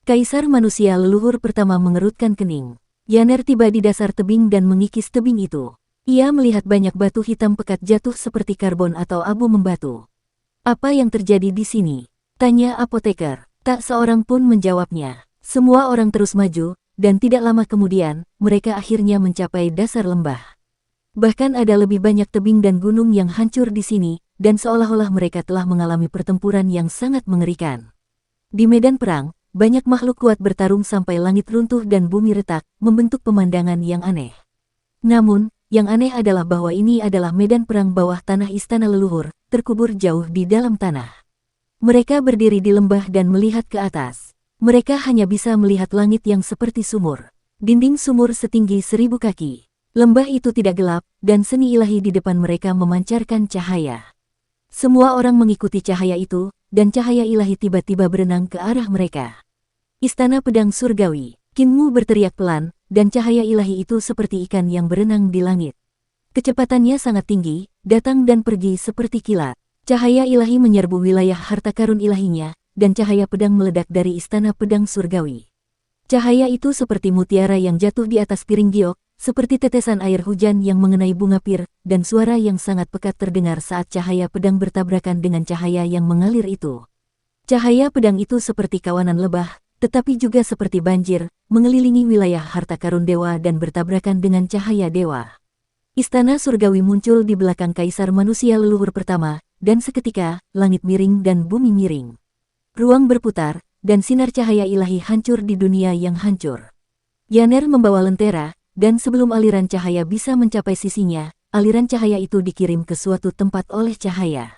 Kaisar Manusia leluhur pertama mengerutkan kening. Yaner tiba di dasar tebing dan mengikis tebing itu. Ia melihat banyak batu hitam pekat jatuh seperti karbon atau abu membatu. Apa yang terjadi di sini? Tanya apoteker. Tak seorang pun menjawabnya. Semua orang terus maju, dan tidak lama kemudian, mereka akhirnya mencapai dasar lembah. Bahkan ada lebih banyak tebing dan gunung yang hancur di sini, dan seolah-olah mereka telah mengalami pertempuran yang sangat mengerikan. Di medan perang, banyak makhluk kuat bertarung sampai langit runtuh dan bumi retak, membentuk pemandangan yang aneh. Namun, yang aneh adalah bahwa ini adalah medan perang bawah tanah istana leluhur, terkubur jauh di dalam tanah. Mereka berdiri di lembah dan melihat ke atas. Mereka hanya bisa melihat langit yang seperti sumur. Dinding sumur setinggi 1000 kaki. Lembah itu tidak gelap, dan seni ilahi di depan mereka memancarkan cahaya. Semua orang mengikuti cahaya itu, dan cahaya ilahi tiba-tiba berenang ke arah mereka. Istana Pedang Surgawi. Qin Mu berteriak pelan, dan cahaya ilahi itu seperti ikan yang berenang di langit. Kecepatannya sangat tinggi, datang dan pergi seperti kilat. Cahaya ilahi menyerbu wilayah harta karun ilahinya, dan cahaya pedang meledak dari Istana Pedang Surgawi. Cahaya itu seperti mutiara yang jatuh di atas piring giok, seperti tetesan air hujan yang mengenai bunga pir, dan suara yang sangat pekat terdengar saat cahaya pedang bertabrakan dengan cahaya yang mengalir itu. Cahaya pedang itu seperti kawanan lebah, tetapi juga seperti banjir, mengelilingi wilayah harta karun dewa dan bertabrakan dengan cahaya dewa. Istana Surgawi muncul di belakang Kaisar Manusia leluhur pertama, dan seketika, langit miring dan bumi miring. Ruang berputar, dan sinar cahaya ilahi hancur di dunia yang hancur. Yaner membawa lentera, dan sebelum aliran cahaya bisa mencapai sisinya, aliran cahaya itu dikirim ke suatu tempat oleh cahaya.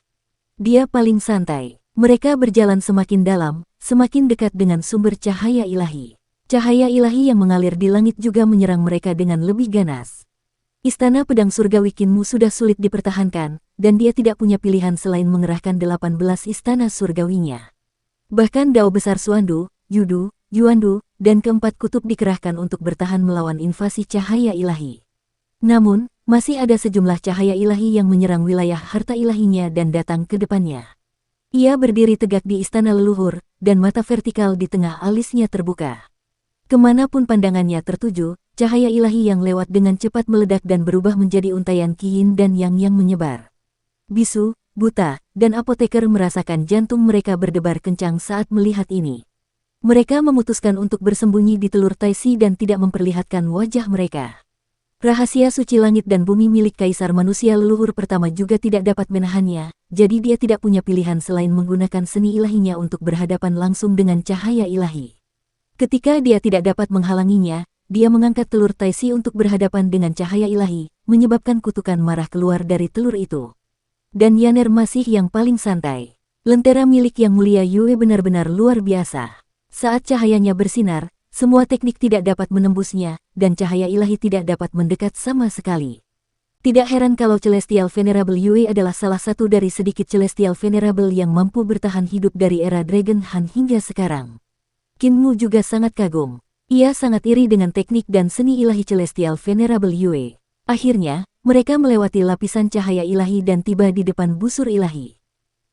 Dia paling santai. Mereka berjalan semakin dalam, semakin dekat dengan sumber cahaya ilahi. Cahaya ilahi yang mengalir di langit juga menyerang mereka dengan lebih ganas. Istana Pedang Surgawi Qin Mu sudah sulit dipertahankan, dan dia tidak punya pilihan selain mengerahkan 18 istana surgawinya. Bahkan Dao Besar Suandu, Yudu, Yuandu, dan keempat kutub dikerahkan untuk bertahan melawan invasi cahaya ilahi. Namun, masih ada sejumlah cahaya ilahi yang menyerang wilayah harta ilahinya dan datang ke depannya. Ia berdiri tegak di istana leluhur, dan mata vertikal di tengah alisnya terbuka. Kemanapun pandangannya tertuju, cahaya ilahi yang lewat dengan cepat meledak dan berubah menjadi untayan Qin dan yang menyebar. Bisu, buta, dan apoteker merasakan jantung mereka berdebar kencang saat melihat ini. Mereka memutuskan untuk bersembunyi di telur Taisi dan tidak memperlihatkan wajah mereka. Rahasia suci langit dan bumi milik Kaisar Manusia leluhur pertama juga tidak dapat menahannya, jadi dia tidak punya pilihan selain menggunakan seni ilahinya untuk berhadapan langsung dengan cahaya ilahi. Ketika dia tidak dapat menghalanginya, dia mengangkat telur Taisi untuk berhadapan dengan cahaya ilahi, menyebabkan kutukan marah keluar dari telur itu. Dan Yaner masih yang paling santai. Lentera milik Yang Mulia Yue benar-benar luar biasa. Saat cahayanya bersinar, semua teknik tidak dapat menembusnya, dan cahaya ilahi tidak dapat mendekat sama sekali. Tidak heran kalau Celestial Venerable Yue adalah salah satu dari sedikit Celestial Venerable yang mampu bertahan hidup dari era Dragon Han hingga sekarang. Qin Mu juga sangat kagum. Ia sangat iri dengan teknik dan seni ilahi Celestial Venerable Yue. Akhirnya, mereka melewati lapisan cahaya ilahi dan tiba di depan busur ilahi.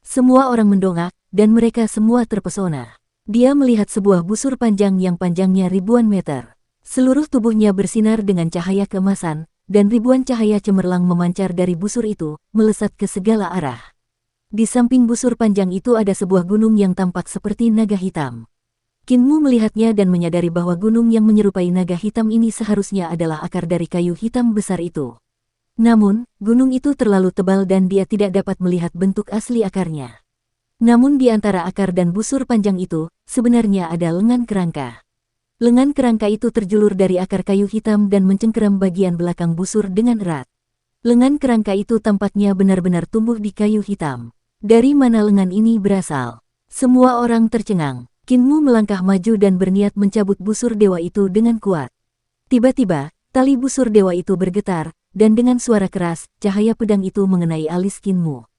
Semua orang mendongak, dan mereka semua terpesona. Dia melihat sebuah busur panjang yang panjangnya ribuan meter. Seluruh tubuhnya bersinar dengan cahaya keemasan, dan ribuan cahaya cemerlang memancar dari busur itu, melesat ke segala arah. Di samping busur panjang itu ada sebuah gunung yang tampak seperti naga hitam. Qin Mu melihatnya dan menyadari bahwa gunung yang menyerupai naga hitam ini seharusnya adalah akar dari kayu hitam besar itu. Namun, gunung itu terlalu tebal dan dia tidak dapat melihat bentuk asli akarnya. Namun di antara akar dan busur panjang itu, sebenarnya ada lengan kerangka. Lengan kerangka itu terjulur dari akar kayu hitam dan mencengkeram bagian belakang busur dengan erat. Lengan kerangka itu tampaknya benar-benar tumbuh di kayu hitam. Dari mana lengan ini berasal? Semua orang tercengang. Qin Mu melangkah maju dan berniat mencabut busur dewa itu dengan kuat. Tiba-tiba, tali busur dewa itu bergetar, dan dengan suara keras, cahaya pedang itu mengenai alis Qin Mu.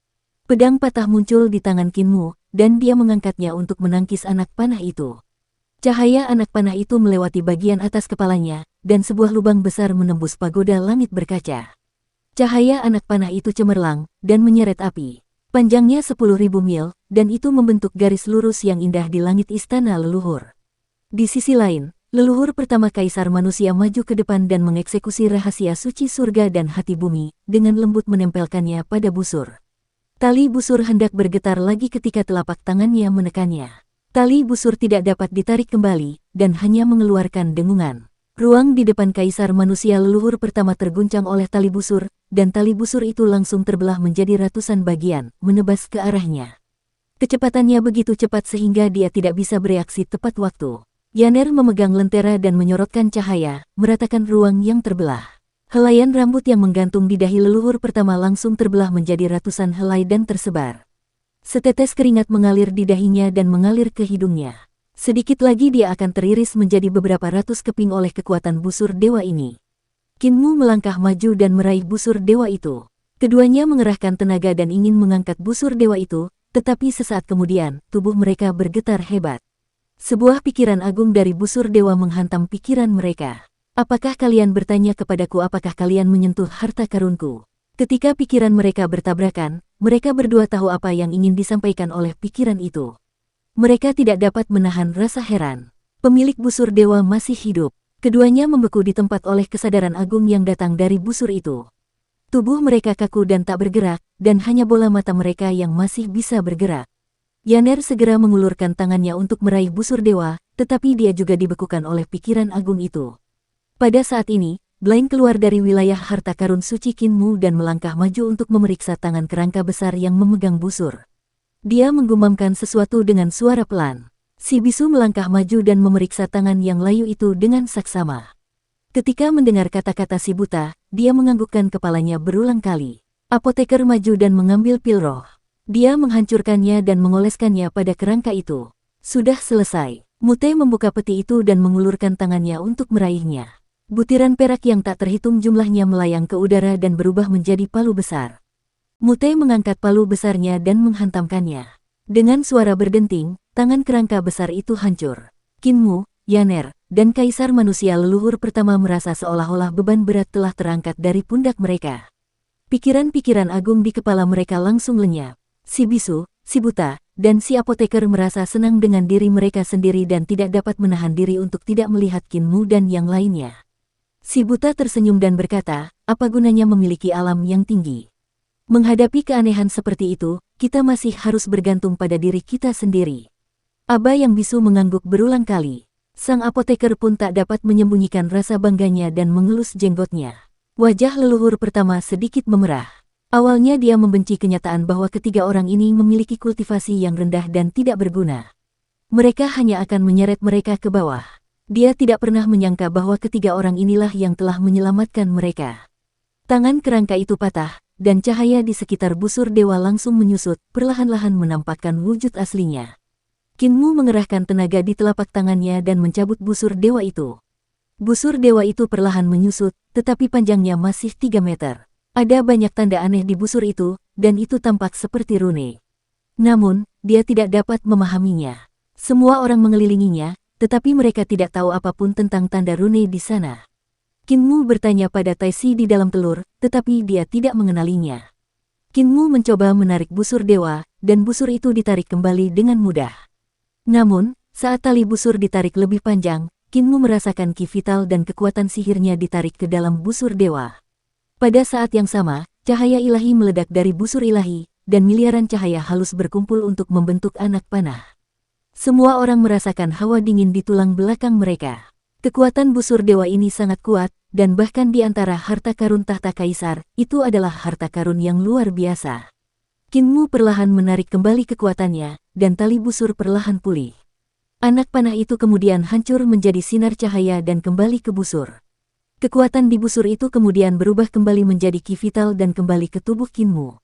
Pedang patah muncul di tangan Qin Mu, dan dia mengangkatnya untuk menangkis anak panah itu. Cahaya anak panah itu melewati bagian atas kepalanya, dan sebuah lubang besar menembus pagoda langit berkaca. Cahaya anak panah itu cemerlang, dan menyeret api. Panjangnya 10.000 mil, dan itu membentuk garis lurus yang indah di langit istana leluhur. Di sisi lain, leluhur pertama kaisar manusia maju ke depan dan mengeksekusi rahasia suci surga dan hati bumi, dengan lembut menempelkannya pada busur. Tali busur hendak bergetar lagi ketika telapak tangannya menekannya. Tali busur tidak dapat ditarik kembali, dan hanya mengeluarkan dengungan. Ruang di depan kaisar manusia leluhur pertama terguncang oleh tali busur, dan tali busur itu langsung terbelah menjadi ratusan bagian, menebas ke arahnya. Kecepatannya begitu cepat sehingga dia tidak bisa bereaksi tepat waktu. Yaner memegang lentera dan menyorotkan cahaya, meratakan ruang yang terbelah. Helaian rambut yang menggantung di dahi leluhur pertama langsung terbelah menjadi ratusan helai dan tersebar. Setetes keringat mengalir di dahinya dan mengalir ke hidungnya. Sedikit lagi dia akan teriris menjadi beberapa ratus keping oleh kekuatan busur dewa ini. Qin Mu melangkah maju dan meraih busur dewa itu. Keduanya mengerahkan tenaga dan ingin mengangkat busur dewa itu, tetapi sesaat kemudian, tubuh mereka bergetar hebat. Sebuah pikiran agung dari busur dewa menghantam pikiran mereka. Apakah kalian bertanya kepadaku apakah kalian menyentuh harta karunku? Ketika pikiran mereka bertabrakan, mereka berdua tahu apa yang ingin disampaikan oleh pikiran itu. Mereka tidak dapat menahan rasa heran. Pemilik busur dewa masih hidup. Keduanya membeku di tempat oleh kesadaran agung yang datang dari busur itu. Tubuh mereka kaku dan tak bergerak, dan hanya bola mata mereka yang masih bisa bergerak. Yaner segera mengulurkan tangannya untuk meraih busur dewa, tetapi dia juga dibekukan oleh pikiran agung itu. Pada saat ini, Blaine keluar dari wilayah harta karun suci Qin Mu dan melangkah maju untuk memeriksa tangan kerangka besar yang memegang busur. Dia menggumamkan sesuatu dengan suara pelan. Si bisu melangkah maju dan memeriksa tangan yang layu itu dengan saksama. Ketika mendengar kata-kata si buta, dia menganggukkan kepalanya berulang kali. Apoteker maju dan mengambil pil roh. Dia menghancurkannya dan mengoleskannya pada kerangka itu. Sudah selesai. Mute membuka peti itu dan mengulurkan tangannya untuk meraihnya. Butiran perak yang tak terhitung jumlahnya melayang ke udara dan berubah menjadi palu besar. Mute mengangkat palu besarnya dan menghantamkannya. Dengan suara berdenting, tangan kerangka besar itu hancur. Qin Mu, Yaner, dan kaisar manusia leluhur pertama merasa seolah-olah beban berat telah terangkat dari pundak mereka. Pikiran-pikiran agung di kepala mereka langsung lenyap. Si bisu, si buta, dan si apoteker merasa senang dengan diri mereka sendiri dan tidak dapat menahan diri untuk tidak melihat Qin Mu dan yang lainnya. Si buta tersenyum dan berkata, apa gunanya memiliki alam yang tinggi? Menghadapi keanehan seperti itu, kita masih harus bergantung pada diri kita sendiri. Aba yang bisu mengangguk berulang kali. Sang apoteker pun tak dapat menyembunyikan rasa bangganya dan mengelus jenggotnya. Wajah leluhur pertama sedikit memerah. Awalnya dia membenci kenyataan bahwa ketiga orang ini memiliki kultivasi yang rendah dan tidak berguna. Mereka hanya akan menyeret mereka ke bawah. Dia tidak pernah menyangka bahwa ketiga orang inilah yang telah menyelamatkan mereka. Tangan kerangka itu patah, dan cahaya di sekitar busur dewa langsung menyusut, perlahan-lahan menampakkan wujud aslinya. Qin Mu mengerahkan tenaga di telapak tangannya dan mencabut busur dewa itu. Busur dewa itu perlahan menyusut, tetapi panjangnya masih 3 meter. Ada banyak tanda aneh di busur itu, dan itu tampak seperti rune. Namun, dia tidak dapat memahaminya. Semua orang mengelilinginya, tetapi mereka tidak tahu apapun tentang tanda rune di sana. Qin Mu bertanya pada Tai Si di dalam telur, tetapi dia tidak mengenalinya. Qin Mu mencoba menarik busur dewa, dan busur itu ditarik kembali dengan mudah. Namun, saat tali busur ditarik lebih panjang, Kinmu merasakan ki vital dan kekuatan sihirnya ditarik ke dalam busur dewa. Pada saat yang sama, cahaya ilahi meledak dari busur ilahi, dan miliaran cahaya halus berkumpul untuk membentuk anak panah. Semua orang merasakan hawa dingin di tulang belakang mereka. Kekuatan busur dewa ini sangat kuat, dan bahkan di antara harta karun tahta kaisar, itu adalah harta karun yang luar biasa. Kinmu perlahan menarik kembali kekuatannya, dan tali busur perlahan pulih. Anak panah itu kemudian hancur menjadi sinar cahaya dan kembali ke busur. Kekuatan di busur itu kemudian berubah kembali menjadi ki vital dan kembali ke tubuh Kinmu.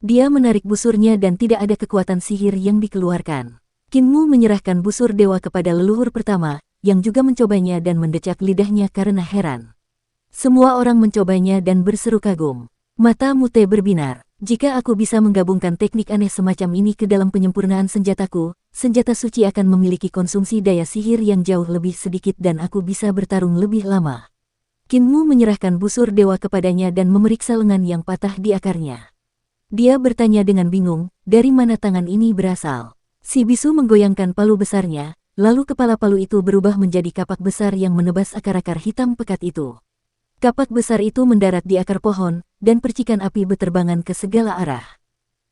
Dia menarik busurnya dan tidak ada kekuatan sihir yang dikeluarkan. Kinmu menyerahkan busur dewa kepada leluhur pertama, yang juga mencobanya dan mendecak lidahnya karena heran. Semua orang mencobanya dan berseru kagum. Mata Mute berbinar. Jika aku bisa menggabungkan teknik aneh semacam ini ke dalam penyempurnaan senjataku, senjata suci akan memiliki konsumsi daya sihir yang jauh lebih sedikit dan aku bisa bertarung lebih lama. Kinmu menyerahkan busur dewa kepadanya dan memeriksa lengan yang patah di akarnya. Dia bertanya dengan bingung, dari mana tangan ini berasal? Si bisu menggoyangkan palu besarnya, lalu kepala palu itu berubah menjadi kapak besar yang menebas akar-akar hitam pekat itu. Kapak besar itu mendarat di akar pohon, dan percikan api beterbangan ke segala arah.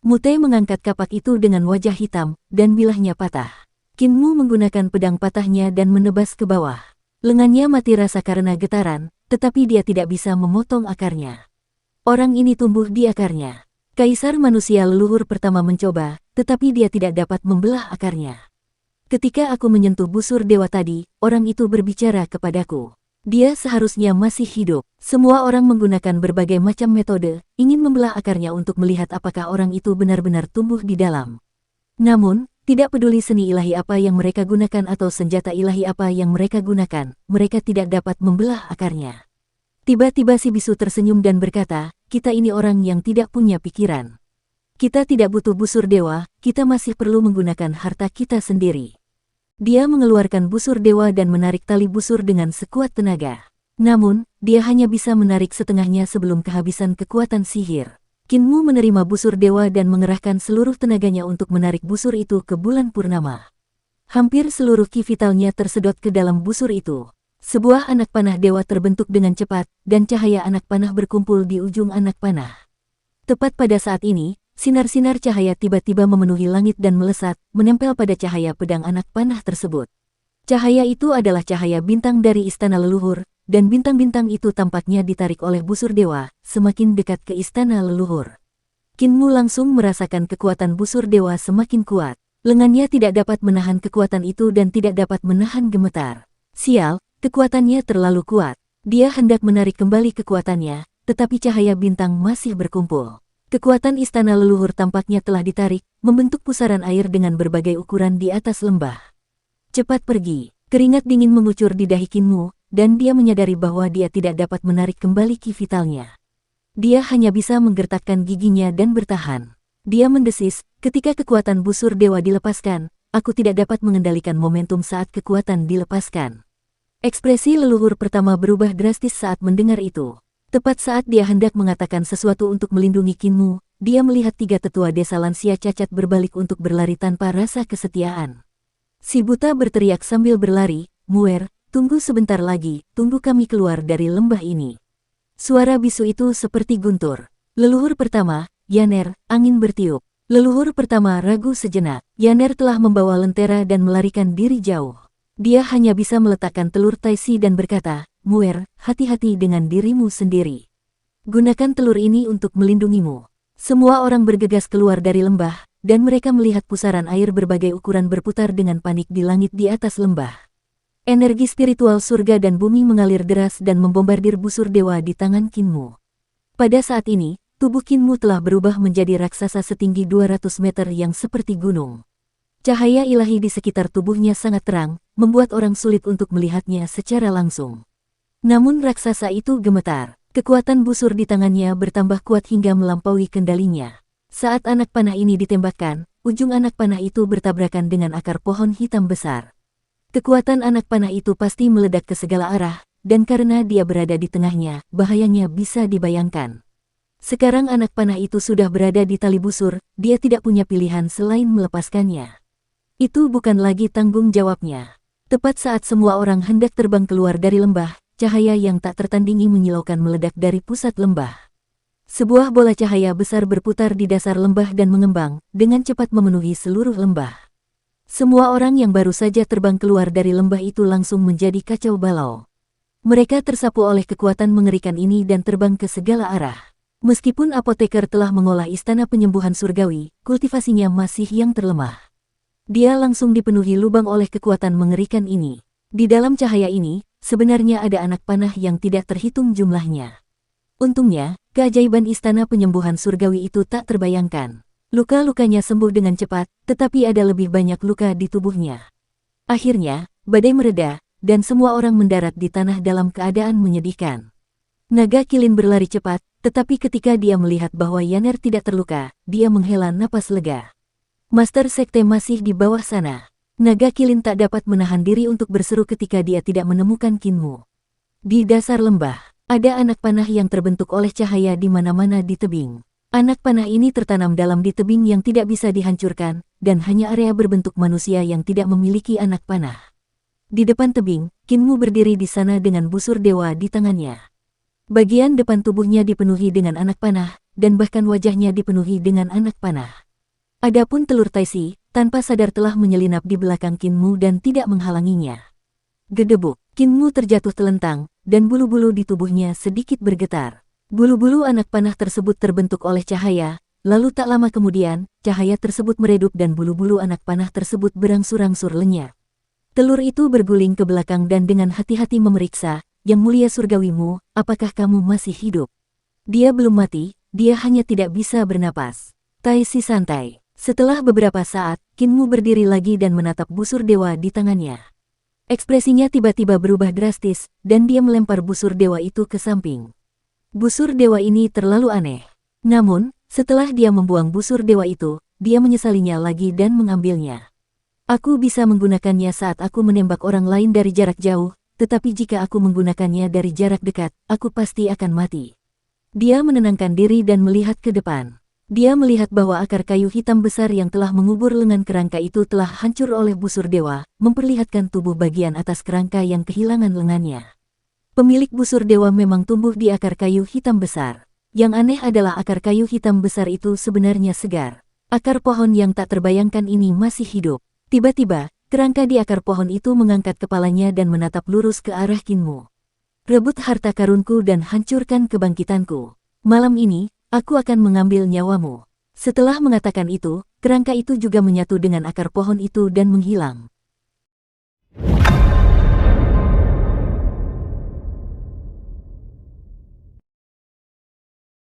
Mute mengangkat kapak itu dengan wajah hitam, dan bilahnya patah. Kinmu menggunakan pedang patahnya dan menebas ke bawah. Lengannya mati rasa karena getaran, tetapi dia tidak bisa memotong akarnya. Orang ini tumbuh di akarnya. Kaisar manusia leluhur pertama mencoba, tetapi dia tidak dapat membelah akarnya. Ketika aku menyentuh busur dewa tadi, orang itu berbicara kepadaku. Dia seharusnya masih hidup. Semua orang menggunakan berbagai macam metode, ingin membelah akarnya untuk melihat apakah orang itu benar-benar tumbuh di dalam. Namun, tidak peduli seni ilahi apa yang mereka gunakan atau senjata ilahi apa yang mereka gunakan, mereka tidak dapat membelah akarnya. Tiba-tiba si bisu tersenyum dan berkata, kita ini orang yang tidak punya pikiran. Kita tidak butuh busur dewa, kita masih perlu menggunakan harta kita sendiri. Dia mengeluarkan busur dewa dan menarik tali busur dengan sekuat tenaga. Namun, dia hanya bisa menarik setengahnya sebelum kehabisan kekuatan sihir. Kinmu menerima busur dewa dan mengerahkan seluruh tenaganya untuk menarik busur itu ke bulan purnama. Hampir seluruh ki vitalnya tersedot ke dalam busur itu. Sebuah anak panah dewa terbentuk dengan cepat, dan cahaya anak panah berkumpul di ujung anak panah. Tepat pada saat ini, sinar-sinar cahaya tiba-tiba memenuhi langit dan melesat, menempel pada cahaya pedang anak panah tersebut. Cahaya itu adalah cahaya bintang dari istana leluhur, dan bintang-bintang itu tampaknya ditarik oleh busur dewa, semakin dekat ke istana leluhur. Kinmu langsung merasakan kekuatan busur dewa semakin kuat. Lengannya tidak dapat menahan kekuatan itu dan tidak dapat menahan gemetar. Sial, kekuatannya terlalu kuat. Dia hendak menarik kembali kekuatannya, tetapi cahaya bintang masih berkumpul. Kekuatan istana leluhur tampaknya telah ditarik, membentuk pusaran air dengan berbagai ukuran di atas lembah. Cepat pergi. Keringat dingin mengucur di dahi Kinmu, dan dia menyadari bahwa dia tidak dapat menarik kembali ki vitalnya. Dia hanya bisa menggertakkan giginya dan bertahan. Dia mendesis, ketika kekuatan busur dewa dilepaskan, aku tidak dapat mengendalikan momentum saat kekuatan dilepaskan. Ekspresi leluhur pertama berubah drastis saat mendengar itu. Tepat saat dia hendak mengatakan sesuatu untuk melindungi Kinmu, dia melihat 3 tetua desa lansia cacat berbalik untuk berlari tanpa rasa kesetiaan. Si buta berteriak sambil berlari, "Muer, tunggu sebentar lagi, tunggu kami keluar dari lembah ini." Suara bisu itu seperti guntur. Leluhur pertama, Yaner, angin bertiup. Leluhur pertama ragu sejenak. Yaner telah membawa lentera dan melarikan diri jauh. Dia hanya bisa meletakkan telur taisi dan berkata, "Muer, hati-hati dengan dirimu sendiri. Gunakan telur ini untuk melindungimu." Semua orang bergegas keluar dari lembah, dan mereka melihat pusaran air berbagai ukuran berputar dengan panik di langit di atas lembah. Energi spiritual surga dan bumi mengalir deras dan membombardir busur dewa di tangan Kinmu. Pada saat ini, tubuh Kinmu telah berubah menjadi raksasa setinggi 200 meter yang seperti gunung. Cahaya ilahi di sekitar tubuhnya sangat terang, membuat orang sulit untuk melihatnya secara langsung. Namun raksasa itu gemetar. Kekuatan busur di tangannya bertambah kuat hingga melampaui kendalinya. Saat anak panah ini ditembakkan, ujung anak panah itu bertabrakan dengan akar pohon hitam besar. Kekuatan anak panah itu pasti meledak ke segala arah, dan karena dia berada di tengahnya, bahayanya bisa dibayangkan. Sekarang anak panah itu sudah berada di tali busur, dia tidak punya pilihan selain melepaskannya. Itu bukan lagi tanggung jawabnya. Tepat saat semua orang hendak terbang keluar dari lembah, cahaya yang tak tertandingi menyilaukan meledak dari pusat lembah. Sebuah bola cahaya besar berputar di dasar lembah dan mengembang, dengan cepat memenuhi seluruh lembah. Semua orang yang baru saja terbang keluar dari lembah itu langsung menjadi kacau balau. Mereka tersapu oleh kekuatan mengerikan ini dan terbang ke segala arah. Meskipun apoteker telah mengolah istana penyembuhan surgawi, kultivasinya masih yang terlemah. Dia langsung dipenuhi lubang oleh kekuatan mengerikan ini. Di dalam cahaya ini, sebenarnya ada anak panah yang tidak terhitung jumlahnya. Untungnya, keajaiban istana penyembuhan surgawi itu tak terbayangkan. Luka-lukanya sembuh dengan cepat, tetapi ada lebih banyak luka di tubuhnya. Akhirnya, badai mereda, dan semua orang mendarat di tanah dalam keadaan menyedihkan. Naga Kilin berlari cepat, tetapi ketika dia melihat bahwa Yaner tidak terluka, dia menghela napas lega. Master Sekte masih di bawah sana. Naga Kilin tak dapat menahan diri untuk berseru ketika dia tidak menemukan Kinmu. Di dasar lembah, ada anak panah yang terbentuk oleh cahaya di mana-mana di tebing. Anak panah ini tertanam dalam di tebing yang tidak bisa dihancurkan, dan hanya area berbentuk manusia yang tidak memiliki anak panah. Di depan tebing, Kinmu berdiri di sana dengan busur dewa di tangannya. Bagian depan tubuhnya dipenuhi dengan anak panah, dan bahkan wajahnya dipenuhi dengan anak panah. Adapun telur Taisi, tanpa sadar telah menyelinap di belakang Kinmu dan tidak menghalanginya. Gedebuk, Kinmu terjatuh telentang, dan bulu-bulu di tubuhnya sedikit bergetar. Bulu-bulu anak panah tersebut terbentuk oleh cahaya, lalu tak lama kemudian, cahaya tersebut meredup dan bulu-bulu anak panah tersebut berangsur-angsur lenyap. Telur itu berguling ke belakang dan dengan hati-hati memeriksa, "Yang mulia surgawimu, apakah kamu masih hidup?" Dia belum mati, dia hanya tidak bisa bernapas. Taisi santai. Setelah beberapa saat, Kinmu berdiri lagi dan menatap busur dewa di tangannya. Ekspresinya tiba-tiba berubah drastis, dan dia melempar busur dewa itu ke samping. Busur dewa ini terlalu aneh. Namun, setelah dia membuang busur dewa itu, dia menyesalinya lagi dan mengambilnya. "Aku bisa menggunakannya saat aku menembak orang lain dari jarak jauh, tetapi jika aku menggunakannya dari jarak dekat, aku pasti akan mati." Dia menenangkan diri dan melihat ke depan. Dia melihat bahwa akar kayu hitam besar yang telah mengubur lengan kerangka itu telah hancur oleh busur dewa, memperlihatkan tubuh bagian atas kerangka yang kehilangan lengannya. Pemilik busur dewa memang tumbuh di akar kayu hitam besar. Yang aneh adalah akar kayu hitam besar itu sebenarnya segar. Akar pohon yang tak terbayangkan ini masih hidup. Tiba-tiba, kerangka di akar pohon itu mengangkat kepalanya dan menatap lurus ke arah Kinmu. "Rebut harta karunku dan hancurkan kebangkitanku. Malam ini, aku akan mengambil nyawamu." Setelah mengatakan itu, kerangka itu juga menyatu dengan akar pohon itu dan menghilang.